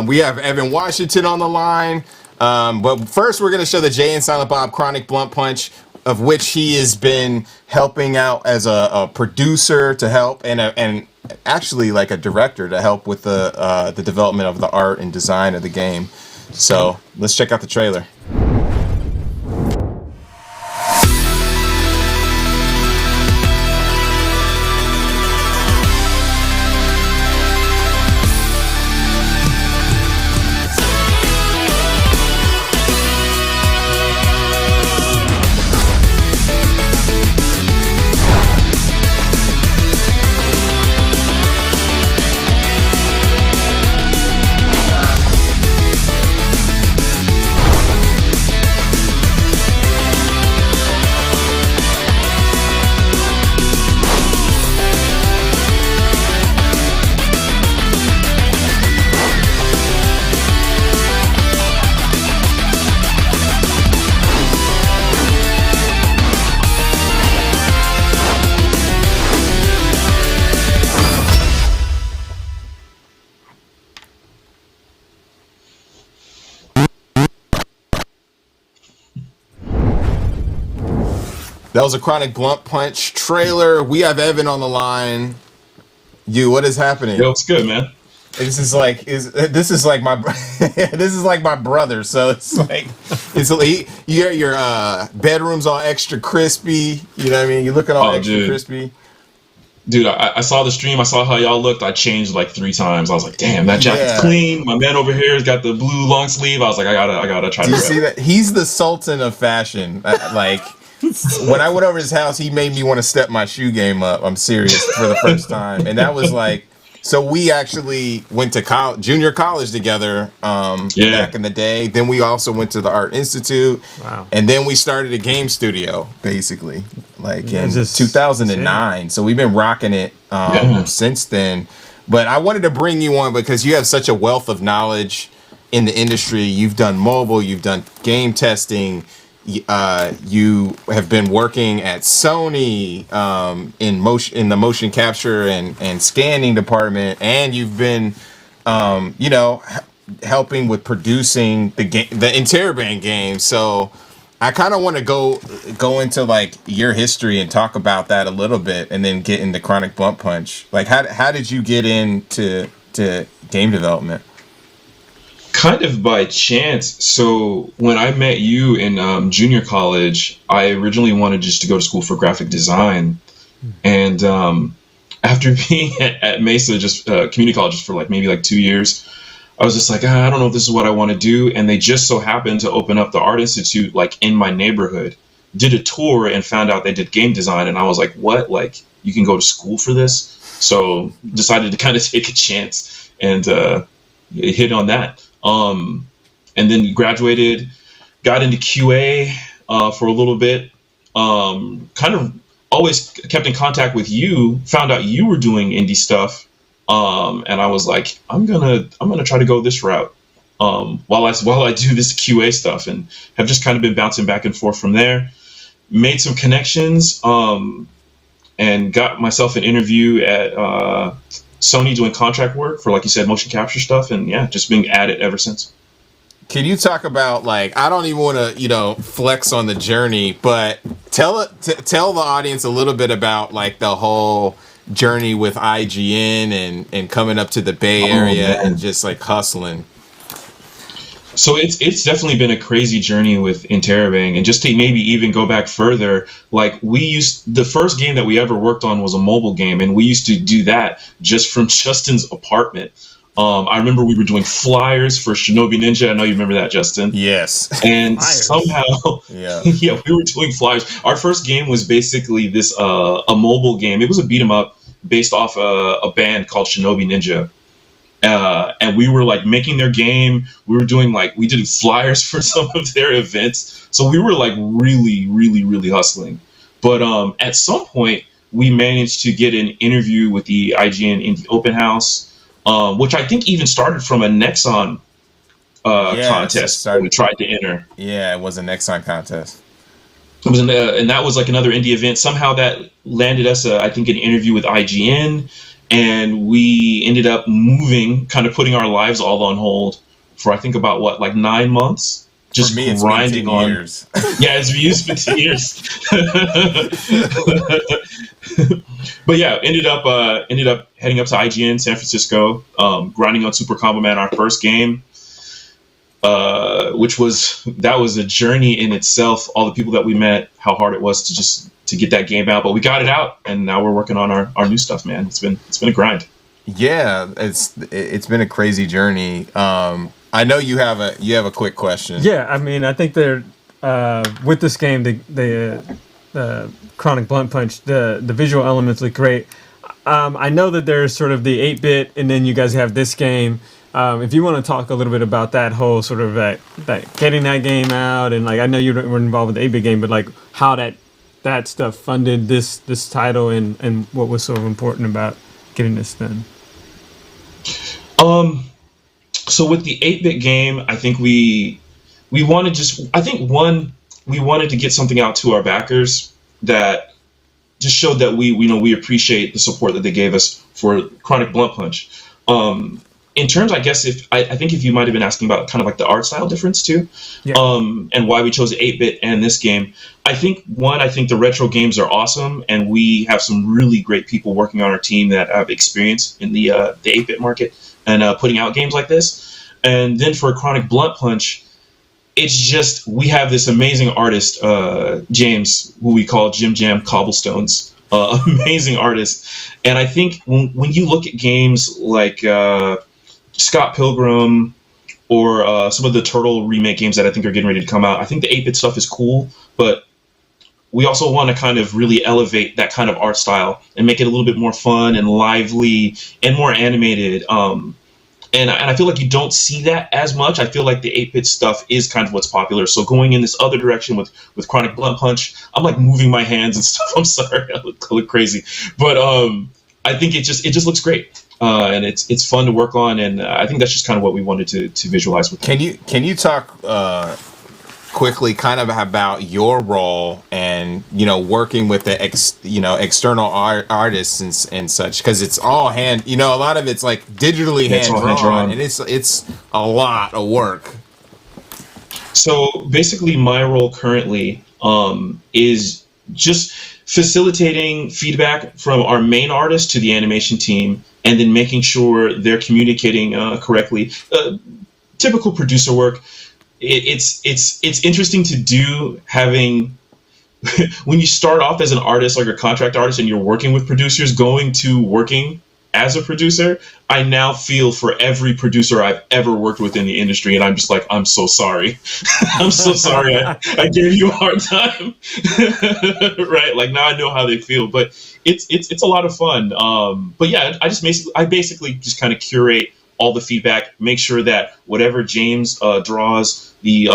We have Evan Washington on the line. But first, we're going to show the Jay and Silent Bob Chronic Blunt Punch, of which he has been helping out as a producer to help and actually like a director to help with the development of the art and design of the game. So let's check out the trailer. That was a Chronic Blunt Punch trailer. We have Evan on the line. What is happening? Yo, it's good, man. This is like my this is like my brother. So it's like your bedroom's all extra crispy. You know what I mean? You're looking all extra crispy. Dude, I saw the stream. I saw how y'all looked. I changed like 3 times. I was like, damn, that jacket's clean. My man over here has got the blue long sleeve. I was like, I gotta try. Do you see that? He's the sultan of fashion. Like. When I went over his house, he made me want to step my shoe game up. I'm serious, for the first time. And that was like, so we actually went to junior college together back in the day. Then we also went to the Art Institute. Wow. And then we started a game studio, basically, like in 2009. So we've been rocking it since then. But I wanted to bring you on because you have such a wealth of knowledge in the industry. You've done mobile, you've done game testing. You have been working at Sony in the motion capture and scanning department, and you've been helping with producing the Interrobang game. So I kind of want to go into like your history and talk about that a little bit, and then get into Chronic Blunt Punch. Like how did you get into game development? Kind of by chance. So when I met you in junior college, I originally wanted just to go to school for graphic design. And after being at Mesa, just community college, just for like maybe like 2 years, I was just like, I don't know if this is what I want to do. And they just so happened to open up the Art Institute like in my neighborhood. Did a tour and found out they did game design. And I was like, what? Like, you can go to school for this? So decided to kind of take a chance and hit on that. And then graduated, got into QA for a little bit. Kind of always kept in contact with you. Found out you were doing indie stuff, and I was like, I'm gonna try to go this route while I do this QA stuff, and have just kind of been bouncing back and forth from there. Made some connections, and got myself an interview at Sony doing contract work for, like you said, motion capture stuff, and just being at it ever since. Can you talk about, like, I don't even want to, flex on the journey, but tell the audience a little bit about like the whole journey with IGN and coming up to the Bay Area and just like hustling. So it's definitely been a crazy journey with Interrobang, and just to maybe even go back further, like the first game that we ever worked on was a mobile game, and we used to do that just from Justin's apartment. I remember we were doing flyers for Shinobi Ninja. I know you remember that, Justin. Yes. And flyers. Somehow, we were doing flyers. Our first game was basically this a mobile game. It was a beat 'em up based off a band called Shinobi Ninja. And we were like making their game. We were doing we did flyers for some of their events. So we were like really, really, really hustling. But at some point, we managed to get an interview with the IGN Indie Open House, which I think even started from a Nexon contest we tried to enter. Yeah, it was a Nexon contest. It was and that was like another indie event. Somehow that landed us, I think, an interview with IGN. and we ended up moving, kind of putting our lives all on hold for I think about what, like 9 months, just For me, it's grinding been 10 on. years. Yeah, it's used for 10 years. But yeah, ended up heading up to IGN San Francisco, grinding on Super Combo Man, our first game, which was a journey in itself. All the people that we met, how hard it was to get that game out, but we got it out, and now we're working on our new stuff, man. It's been a grind. Yeah, it's been a crazy journey. I know you have a quick question. Yeah, I mean, I think they're with this game, the Chronic Blunt Punch, the visual elements look great. I know that there's sort of the 8-bit, and then you guys have this game. If you want to talk a little bit about that whole sort of that getting that game out, and like I know you were involved with the 8-bit game, but like how that stuff funded this title, and what was so important about getting this done. So with the 8-bit game, I think we wanted we wanted to get something out to our backers that just showed that we appreciate the support that they gave us for Chronic Blunt Punch. In terms, I guess I think if you might have been asking about kind of like the art style difference too, Yeah. And why we chose 8-bit and this game. I think the retro games are awesome, and we have some really great people working on our team that have experience in the 8-bit market and putting out games like this. And then for Chronic Blunt Punch, it's just we have this amazing artist, James, who we call Jim Jam Cobblestones, amazing artist. And I think when you look at games like Scott Pilgrim or some of the Turtle remake games that I think are getting ready to come out, I think the 8-bit stuff is cool, but we also want to kind of really elevate that kind of art style and make it a little bit more fun and lively and more animated. And I feel like you don't see that as much. I feel like the 8-bit stuff is kind of what's popular. So going in this other direction with Chronic Blunt Punch, I'm like moving my hands and stuff. I'm sorry, I look crazy, but I think it just looks great, and it's fun to work on, and I think that's just kind of what we wanted to visualize with. Can you talk quickly kind of about your role and working with the external artists and such, because it's all hand, a lot of it's like digitally hand drawn, and it's a lot of work. So basically my role currently is just facilitating feedback from our main artist to the animation team, and then making sure they're communicating correctly. Typical producer work. It's interesting to do, having when you start off as an artist, like a contract artist, and you're working with producers, going to working as a producer. I now feel for every producer I've ever worked with in the industry, and I'm just like, I'm so sorry. I'm so sorry I gave you a hard time. Right? Like now I know how they feel, but it's a lot of fun. But yeah, I basically just kind of curate all the feedback, make sure that whatever James draws, the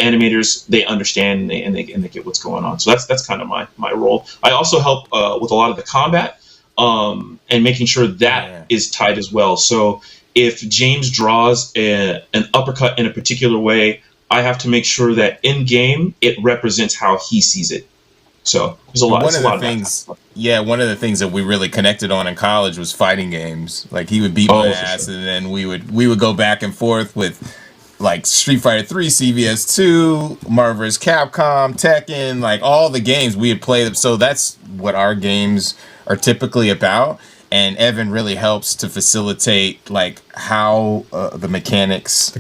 animators, they understand and they get what's going on. So that's kind of my role. I also help with a lot of the combat, and making sure that is tight as well. So if James draws an uppercut in a particular way, I have to make sure that in game it represents how he sees it. So there's a lot. One of the things that we really connected on in college was fighting games. Like he would beat my ass, sure. And then we would go back and forth with like Street Fighter 3, CVS 2, Marvel vs. Capcom, Tekken, like all the games we had played. So that's what our games are typically about. And Evan really helps to facilitate like how the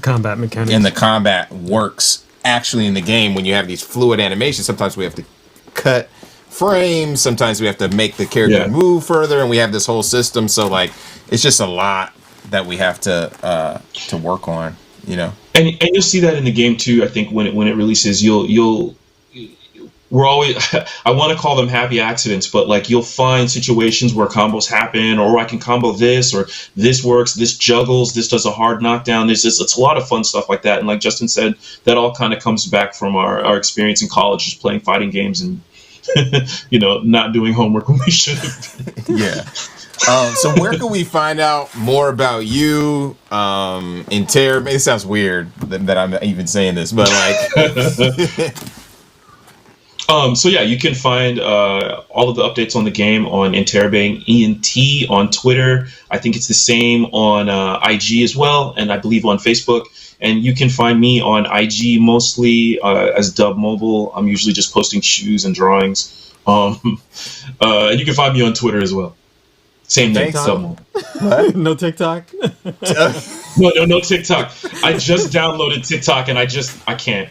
combat mechanics and the combat works actually in the game. When you have these fluid animations, sometimes we have to cut frames, sometimes we have to make the character move further, and we have this whole system. So like it's just a lot that we have to work on, And you'll see that in the game too. I think when it releases, we're always I want to call them happy accidents, but like you'll find situations where combos happen, or I can combo this, or this works, this juggles, this does a hard knockdown. It's a lot of fun stuff like that. And like Justin said, that all kind of comes back from our experience in college, just playing fighting games and not doing homework when we should have. Yeah. So where can we find out more about you in Terror? It sounds weird that I'm even saying this, but like So yeah, you can find all of the updates on the game on Interrobang ENT on Twitter. I think it's the same on IG as well, and I believe on Facebook. And you can find me on IG mostly as Dub Mobile. I'm usually just posting shoes and drawings. And you can find me on Twitter as well. Same name, TikTok? Dub Mobile. What? No TikTok. No TikTok. I just downloaded TikTok and I can't.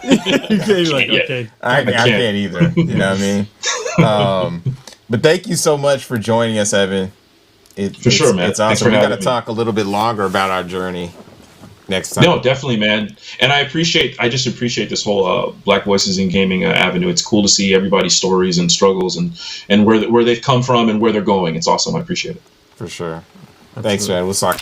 You can't, like, yet. okay. I can't either. You know what I mean? But thank you so much for joining us, Evan. For sure, man. It's Thanks awesome. for We got to having me. talk a little bit longer about our journey next time. No, definitely, man. And I just appreciate this whole Black Voices in Gaming avenue. It's cool to see everybody's stories and struggles and where they've come from and where they're going. It's awesome. I appreciate it. For sure. Absolutely. Thanks, man. We'll talk.